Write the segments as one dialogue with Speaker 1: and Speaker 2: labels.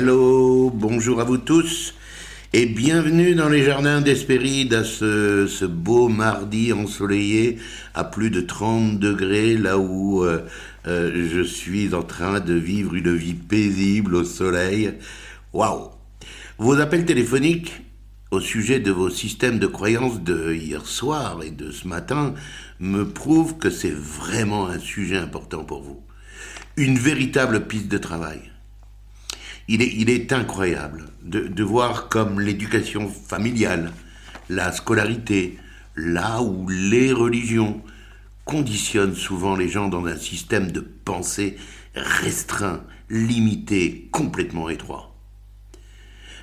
Speaker 1: Hello, bonjour à vous tous et bienvenue dans les jardins d'Hespéride à ce beau mardi ensoleillé à plus de 30 degrés, là où je suis en train de vivre une vie paisible au soleil. Waouh! Vos appels téléphoniques au sujet de vos systèmes de croyances de hier soir et de ce matin me prouvent que c'est vraiment un sujet important pour vous. Une véritable piste de travail. Il est incroyable de voir comme l'éducation familiale, la scolarité, là où les religions conditionnent souvent les gens dans un système de pensée restreint, limité, complètement étroit.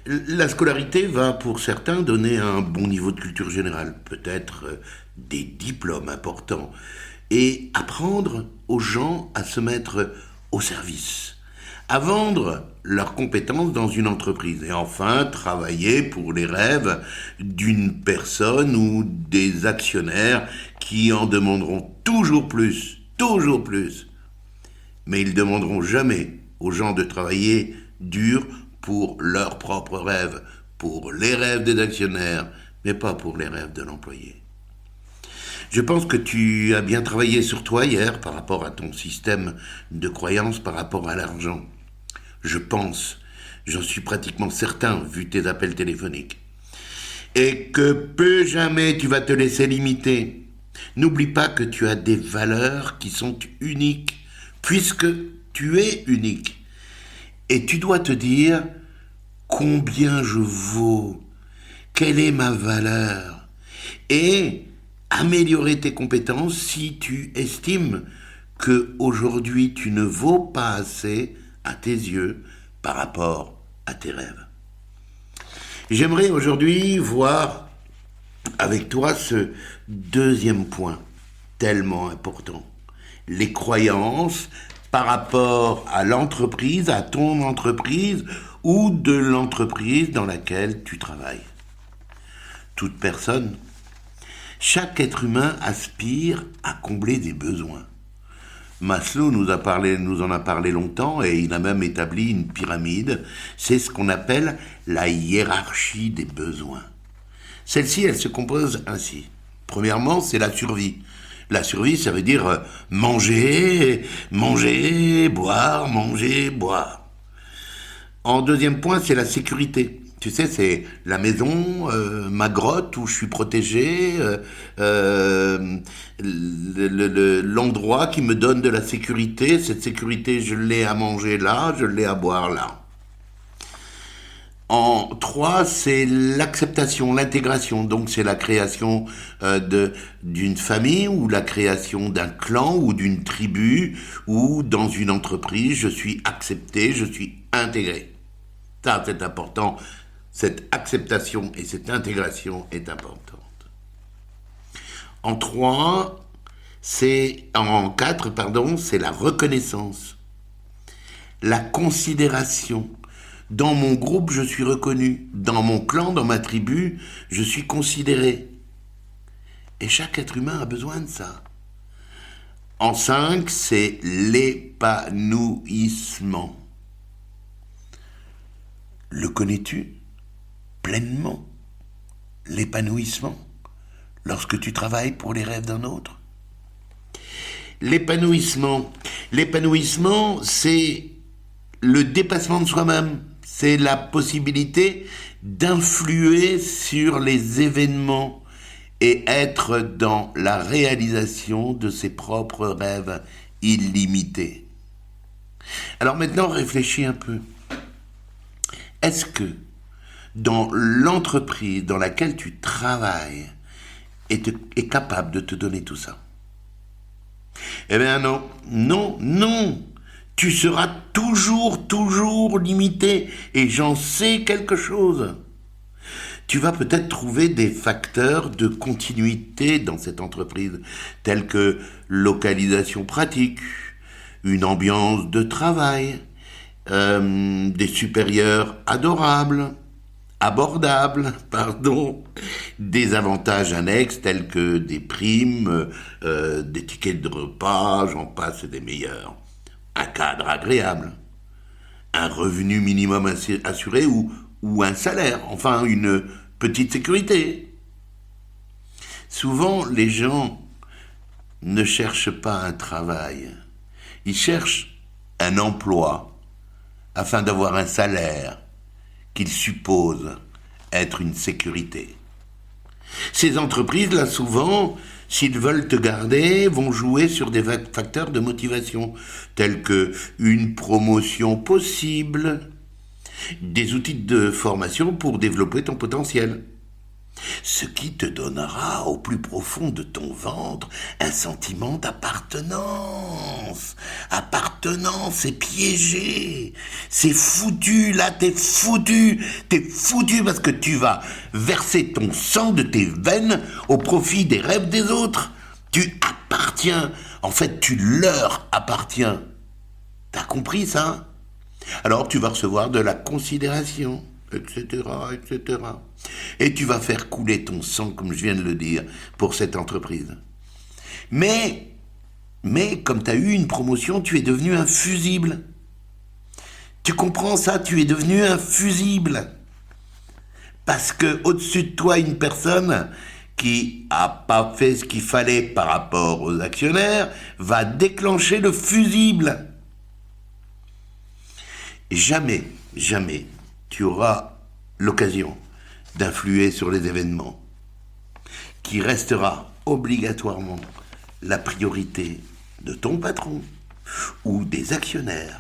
Speaker 1: La scolarité va pour certains donner un bon niveau de culture générale, peut-être des diplômes importants, et apprendre aux gens à se mettre au service, à vendre leurs compétences dans une entreprise et enfin travailler pour les rêves d'une personne ou des actionnaires qui en demanderont toujours plus, toujours plus. Mais ils ne demanderont jamais aux gens de travailler dur pour leurs propres rêves, pour les rêves des actionnaires, mais pas pour les rêves de l'employé. Je pense que tu as bien travaillé sur toi hier par rapport à ton système de croyance par rapport à l'argent. Je pense, j'en suis pratiquement certain vu tes appels téléphoniques. Et que peu jamais tu vas te laisser limiter. N'oublie pas que tu as des valeurs qui sont uniques, puisque tu es unique. Et tu dois te dire combien je vaux, quelle est ma valeur, et améliorer tes compétences si tu estimes que aujourd'hui tu ne vaux pas assez à tes yeux par rapport à tes rêves. J'aimerais aujourd'hui voir avec toi ce deuxième point tellement important. Les croyances par rapport à l'entreprise, à ton entreprise ou de l'entreprise dans laquelle tu travailles. Toute personne, chaque être humain aspire à combler des besoins. Maslow nous en a parlé longtemps et il a même établi une pyramide. C'est ce qu'on appelle la hiérarchie des besoins. Celle-ci, elle se compose ainsi. Premièrement, c'est la survie. La survie, ça veut dire manger, boire, manger, boire. En deuxième point, c'est la sécurité. Tu sais, c'est la maison, ma grotte où je suis protégé, l'endroit qui me donne de la sécurité. Cette sécurité, je l'ai à manger là, je l'ai à boire là. En 3, c'est l'acceptation, l'intégration. Donc, c'est la création d'une famille ou la création d'un clan ou d'une tribu ou dans une entreprise. Je suis accepté, je suis intégré. Ça, c'est important. Cette acceptation et cette intégration est importante. En 4, c'est la reconnaissance, la considération. Dans mon groupe, je suis reconnu. Dans mon clan, dans ma tribu, je suis considéré. Et chaque être humain a besoin de ça. En 5, c'est l'épanouissement. Le connais-tu pleinement, l'épanouissement, lorsque tu travailles pour les rêves d'un autre? L'épanouissement, c'est le dépassement de soi-même. C'est la possibilité d'influer sur les événements et être dans la réalisation de ses propres rêves illimités. Alors maintenant, réfléchis un peu. Est-ce que dans l'entreprise dans laquelle tu travailles est capable de te donner tout ça? Eh bien non. Tu seras toujours limité. Et j'en sais quelque chose. Tu vas peut-être trouver des facteurs de continuité dans cette entreprise, tels que localisation pratique, une ambiance de travail, des supérieurs abordables, des avantages annexes tels que des primes, des tickets de repas, j'en passe et des meilleurs. Un cadre agréable, un revenu minimum assuré ou un salaire, enfin une petite sécurité. Souvent, les gens ne cherchent pas un travail, ils cherchent un emploi afin d'avoir un salaire qu'ils supposent être une sécurité. Ces entreprises-là, souvent, s'ils veulent te garder, vont jouer sur des facteurs de motivation, tels que une promotion possible, des outils de formation pour développer ton potentiel. Ce qui te donnera au plus profond de ton ventre un sentiment d'appartenance. Appartenance, c'est piégé. C'est foutu, là, t'es foutu. T'es foutu parce que tu vas verser ton sang de tes veines au profit des rêves des autres. Tu appartiens. En fait, tu leur appartiens. T'as compris ça ? Alors tu vas recevoir de la considération, etc., etc. Et tu vas faire couler ton sang, comme je viens de le dire, pour cette entreprise. Mais comme tu as eu une promotion, tu es devenu un fusible. Tu comprends ça ? Tu es devenu un fusible. Parce que au-dessus de toi, une personne qui a pas fait ce qu'il fallait par rapport aux actionnaires va déclencher le fusible. Jamais tu auras l'occasion d'influer sur les événements, qui restera obligatoirement la priorité de ton patron ou des actionnaires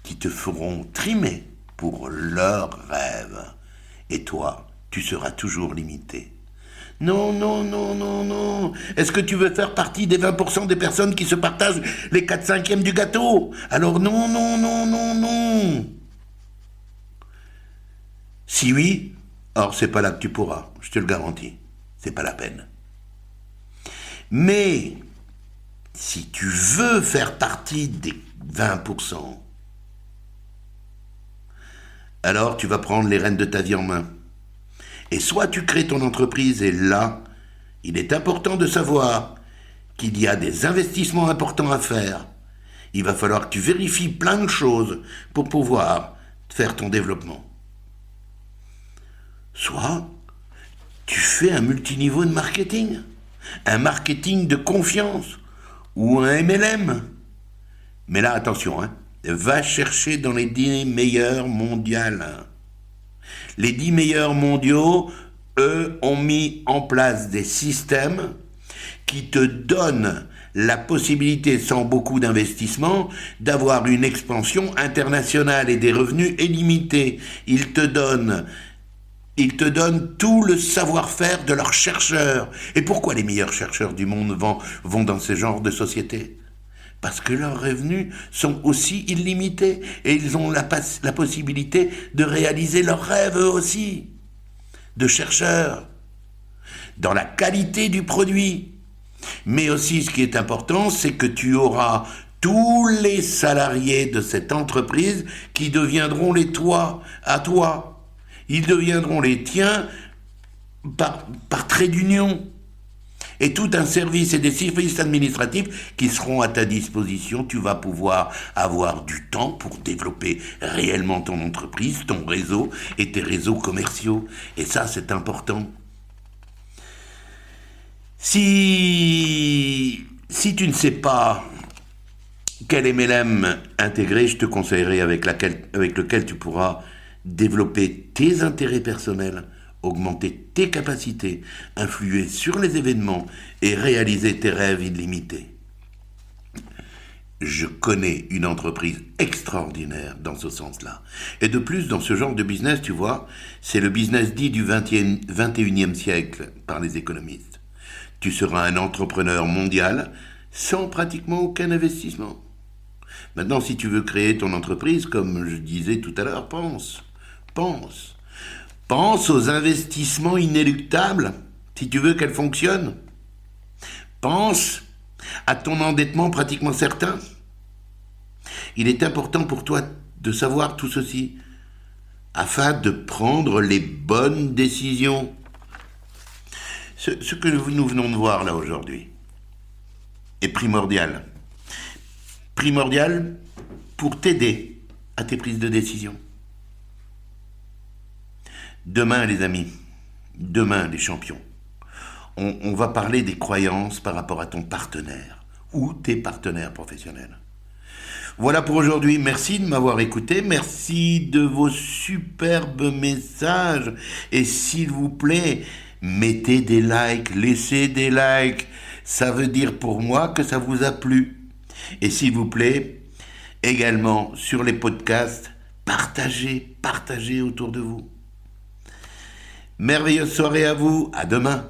Speaker 1: qui te feront trimer pour leurs rêves. Et toi, tu seras toujours limité. Non. Est-ce que tu veux faire partie des 20% des personnes qui se partagent les 4/5 du gâteau ? Alors non. Si oui, alors c'est pas là que tu pourras, je te le garantis. C'est pas la peine. Mais, si tu veux faire partie des 20%, alors tu vas prendre les rênes de ta vie en main. Et soit tu crées ton entreprise, et là, il est important de savoir qu'il y a des investissements importants à faire. Il va falloir que tu vérifies plein de choses pour pouvoir faire ton développement. Soit tu fais un multiniveau de marketing, un marketing de confiance ou un MLM. Mais là, attention, va chercher dans les 10 meilleurs mondiales. Les 10 meilleurs mondiaux, eux, ont mis en place des systèmes qui te donnent la possibilité, sans beaucoup d'investissement, d'avoir une expansion internationale et des revenus illimités. Ils te donnent tout le savoir-faire de leurs chercheurs. Et pourquoi les meilleurs chercheurs du monde vont dans ce genre de société ? Parce que leurs revenus sont aussi illimités et ils ont la possibilité de réaliser leurs rêves eux aussi, de chercheurs, dans la qualité du produit. Mais aussi, ce qui est important, c'est que tu auras tous les salariés de cette entreprise qui deviendront les toi, à toi. Ils deviendront les tiens par trait d'union. Et tout un service et des services administratifs qui seront à ta disposition. Tu vas pouvoir avoir du temps pour développer réellement ton entreprise, ton réseau et tes réseaux commerciaux. Et ça, c'est important. Si tu ne sais pas quel MLM intégrer, je te conseillerais avec lequel tu pourras développer tes intérêts personnels, augmenter tes capacités, influer sur les événements et réaliser tes rêves illimités. Je connais une entreprise extraordinaire dans ce sens-là. Et de plus, dans ce genre de business, tu vois, c'est le business dit du 21e siècle par les économistes. Tu seras un entrepreneur mondial sans pratiquement aucun investissement. Maintenant, si tu veux créer ton entreprise, comme je disais tout à l'heure, pense. Pense aux investissements inéluctables, si tu veux qu'elle fonctionne. Pense à ton endettement pratiquement certain. Il est important pour toi de savoir tout ceci, afin de prendre les bonnes décisions. Ce que nous venons de voir là aujourd'hui est primordial. Primordial pour t'aider à tes prises de décision. Demain, les amis, demain, les champions, on va parler des croyances par rapport à ton partenaire ou tes partenaires professionnels. Voilà pour aujourd'hui. Merci de m'avoir écouté. Merci de vos superbes messages. Et s'il vous plaît, mettez des likes, laissez des likes. Ça veut dire pour moi que ça vous a plu. Et s'il vous plaît, également sur les podcasts, partagez autour de vous. Merveilleuse soirée à vous. À demain.